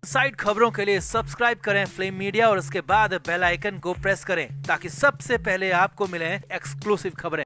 Side खबरों के लिए सब्सक्राइब करें फ्लेम मीडिया और उसके बाद बेल आइकन को प्रेस करें ताकि सबसे पहले आपको मिले एक्सक्लूसिव खबरें।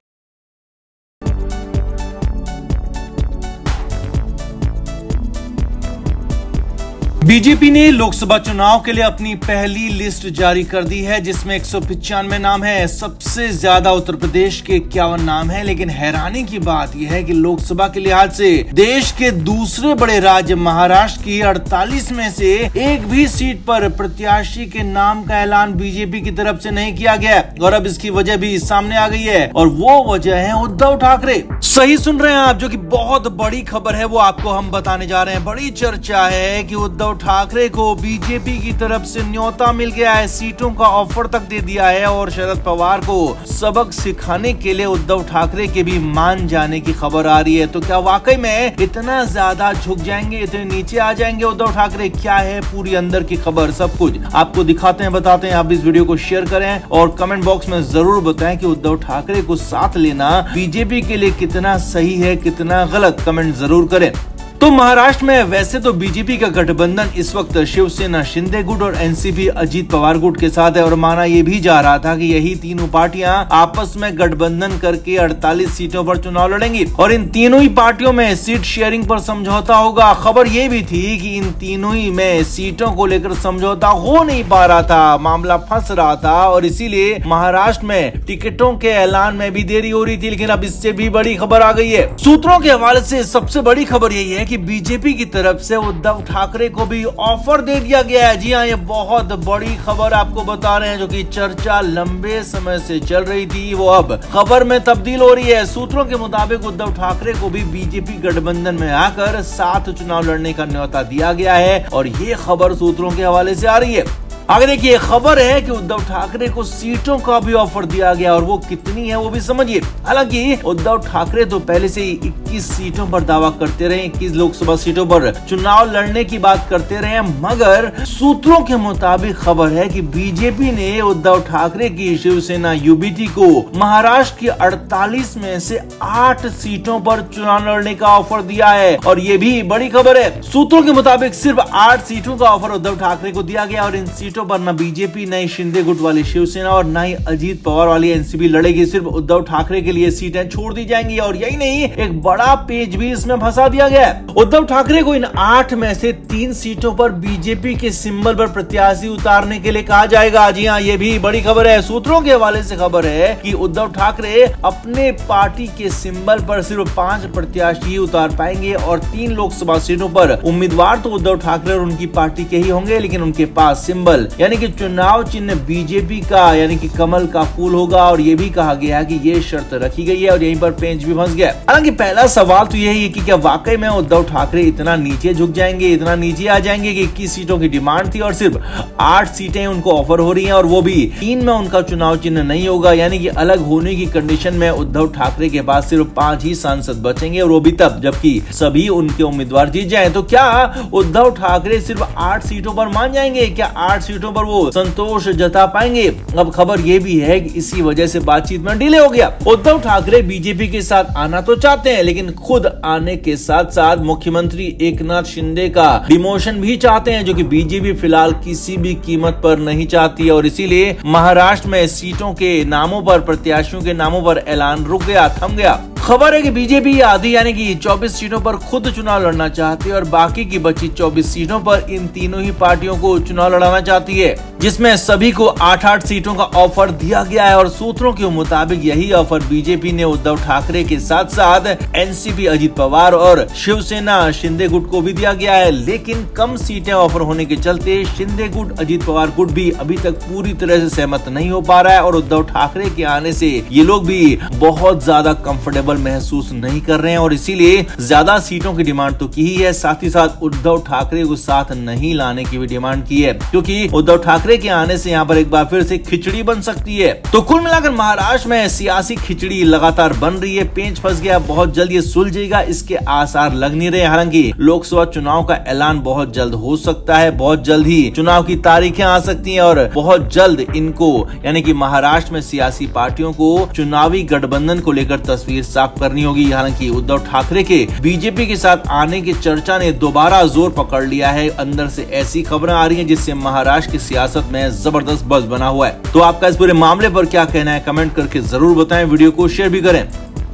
बीजेपी ने लोकसभा चुनाव के लिए अपनी पहली लिस्ट जारी कर दी है, जिसमें 195 नाम है। सबसे ज्यादा उत्तर प्रदेश के 51 नाम है। लेकिन हैरानी की बात यह है कि लोकसभा के लिहाज से देश के दूसरे बड़े राज्य महाराष्ट्र की 48 में से एक भी सीट पर प्रत्याशी के नाम का ऐलान बीजेपी की तरफ से नहीं किया गया और अब इसकी वजह भी सामने आ गई है और वो वजह है उद्धव ठाकरे। सही सुन रहे हैं आप, जो कि बहुत बड़ी खबर है वो आपको हम बताने जा रहे हैं। बड़ी चर्चा है कि उद्धव ठाकरे को बीजेपी की तरफ से न्योता मिल गया है, सीटों का ऑफर तक दे दिया है और शरद पवार को सबक सिखाने के लिए उद्धव ठाकरे के भी मान जाने की खबर आ रही है। तो क्या वाकई में इतना ज्यादा झुक जाएंगे, इतने नीचे आ जाएंगे उद्धव ठाकरे? क्या है पूरी अंदर की खबर, सब कुछ आपको दिखाते हैं, बताते हैं। आप इस वीडियो को शेयर करें और कमेंट बॉक्स में जरूर बताएं कि उद्धव ठाकरे को साथ लेना बीजेपी के लिए कितना सही है, कितना गलत, कमेंट जरूर करें। तो महाराष्ट्र में वैसे तो बीजेपी का गठबंधन इस वक्त शिवसेना शिंदे गुट और एनसीपी अजीत पवार गुट के साथ है और माना यह भी जा रहा था कि यही तीनों पार्टियां आपस में गठबंधन करके 48 सीटों पर चुनाव लड़ेंगी और इन तीनों ही पार्टियों में सीट शेयरिंग पर समझौता होगा। खबर यह भी थी कि इन तीनों ही में सीटों को लेकर समझौता हो नहीं पा रहा था, मामला फंस रहा था और इसीलिए महाराष्ट्र में टिकटों के ऐलान में भी देरी हो रही थी। लेकिन अब इससे भी बड़ी खबर आ गई है। सूत्रों के हवाले से सबसे बड़ी खबर यही है कि बीजेपी की तरफ से उद्धव ठाकरे को भी ऑफर दे दिया गया है। जी हाँ, ये बहुत बड़ी खबर आपको बता रहे हैं, जो कि चर्चा लंबे समय से चल रही थी वो अब खबर में तब्दील हो रही है। सूत्रों के मुताबिक उद्धव ठाकरे को भी बीजेपी गठबंधन में आकर साथ चुनाव लड़ने का न्योता दिया गया है और ये खबर सूत्रों के हवाले से आ रही है। आगे देखिए, खबर है कि उद्धव ठाकरे को सीटों का भी ऑफर दिया गया और वो कितनी है वो भी समझिए। हालांकि उद्धव ठाकरे तो पहले से ही 21 सीटों पर दावा करते रहे, 21 लोकसभा सीटों पर चुनाव लड़ने की बात करते रहे, मगर सूत्रों के मुताबिक खबर है कि बीजेपी ने उद्धव ठाकरे की शिवसेना यूबीटी को महाराष्ट्र की 48 में से 8 सीटों पर चुनाव लड़ने का ऑफर दिया है और ये भी बड़ी खबर है। सूत्रों के मुताबिक सिर्फ 8 सीटों का ऑफर उद्धव ठाकरे को दिया गया और इन सीटों पर न बीजेपी, न ही शिंदे गुट वाली शिवसेना और न ही अजीत पवार वाली एनसीपी लड़ेगी। सिर्फ उद्धव ठाकरे के लिए सीटें छोड़ दी जाएंगी और यही नहीं, एक बड़ा पेज भी इसमें फंसा दिया गया है। उद्धव ठाकरे को इन 8 में से 3 सीटों पर बीजेपी के सिंबल पर प्रत्याशी उतारने के लिए कहा जाएगा। जी हाँ, ये भी बड़ी खबर है। सूत्रों के हवाले से खबर है कि उद्धव ठाकरे अपने पार्टी के सिंबल पर सिर्फ 5 प्रत्याशी उतार पाएंगे और 3 लोकसभा सीटों पर उम्मीदवार तो उद्धव ठाकरे और उनकी पार्टी के ही होंगे, लेकिन उनके पास सिंबल यानी कि चुनाव चिन्ह बीजेपी का यानी कि कमल का फूल होगा और ये भी कहा गया कि ये शर्त रखी गई है और यहीं पर पेंच भी फंस गया। हालांकि पहला सवाल तो यही है कि क्या वाकई में उद्धव ठाकरे इतना नीचे झुक जाएंगे, इतना नीचे आ जाएंगे कि 21 सीटों की डिमांड थी और सिर्फ 8 सीटें उनको ऑफर हो रही हैं और वो भी 3 में उनका चुनाव चिन्ह नहीं होगा, यानी कि अलग होने की कंडीशन में उद्धव ठाकरे के पास सिर्फ 5 ही सांसद बचेंगे और वो भी तब जबकि सभी उनके उम्मीदवार जीत जाएं। तो क्या उद्धव ठाकरे सिर्फ 8 सीटों पर मान जाएंगे? क्या 8 सीटों पर वो संतोष जता पाएंगे? अब खबर ये भी है कि इसी वजह से बातचीत में डिले हो गया। उद्धव ठाकरे बीजेपी के साथ आना तो चाहते हैं, लेकिन खुद आने के साथ साथ मुख्यमंत्री एकनाथ शिंदे का डिमोशन भी चाहते हैं, जो कि बीजेपी फिलहाल किसी भी कीमत पर नहीं चाहती है और इसीलिए महाराष्ट्र में सीटों के नामों पर, प्रत्याशियों के नामों पर ऐलान रुक गया, थम गया। खबर है कि बीजेपी आधी यानी कि 24 सीटों पर खुद चुनाव लड़ना चाहती है और बाकी की बची 24 सीटों पर इन तीनों ही पार्टियों को चुनाव लड़ाना चाहती है, जिसमें सभी को 8-8 सीटों का ऑफर दिया गया है और सूत्रों के मुताबिक यही ऑफर बीजेपी ने उद्धव ठाकरे के साथ साथ एनसीपी अजीत पवार और शिवसेना शिंदे गुट को भी दिया गया है। लेकिन कम सीटें ऑफर होने के चलते शिंदे गुट, अजीत पवार गुट भी अभी तक पूरी तरह से सहमत नहीं हो पा रहा है और उद्धव ठाकरे के आने से ये लोग भी बहुत ज्यादा कंफर्टेबल महसूस नहीं कर रहे हैं और इसीलिए ज्यादा सीटों की डिमांड तो की ही है, साथ ही साथ उद्धव ठाकरे को साथ नहीं लाने की भी डिमांड की है, क्योंकि उद्धव ठाकरे के आने से यहाँ पर एक बार फिर से खिचड़ी बन सकती है। तो कुल मिलाकर महाराष्ट्र में सियासी खिचड़ी लगातार बन रही है, पेंच फंस गया, बहुत जल्द ये सुलझेगा इसके आसार लग नहीं रहे। हालांकि लोकसभा चुनाव का ऐलान बहुत जल्द हो सकता है, बहुत जल्द ही चुनाव की तारीखें आ सकती है और बहुत जल्द इनको यानी कि महाराष्ट्र में सियासी पार्टियों को चुनावी गठबंधन को लेकर तस्वीर साफ करनी होगी। हालांकि उद्धव ठाकरे के बीजेपी के साथ आने की चर्चा ने दोबारा जोर पकड़ लिया है। अंदर से ऐसी खबरें आ रही हैं जिससे महाराष्ट्र की सियासत में जबरदस्त बज़ बना हुआ है। तो आपका इस पूरे मामले पर क्या कहना है, कमेंट करके जरूर बताएं। वीडियो को शेयर भी करें।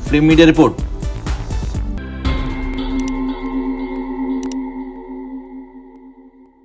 Flame media report.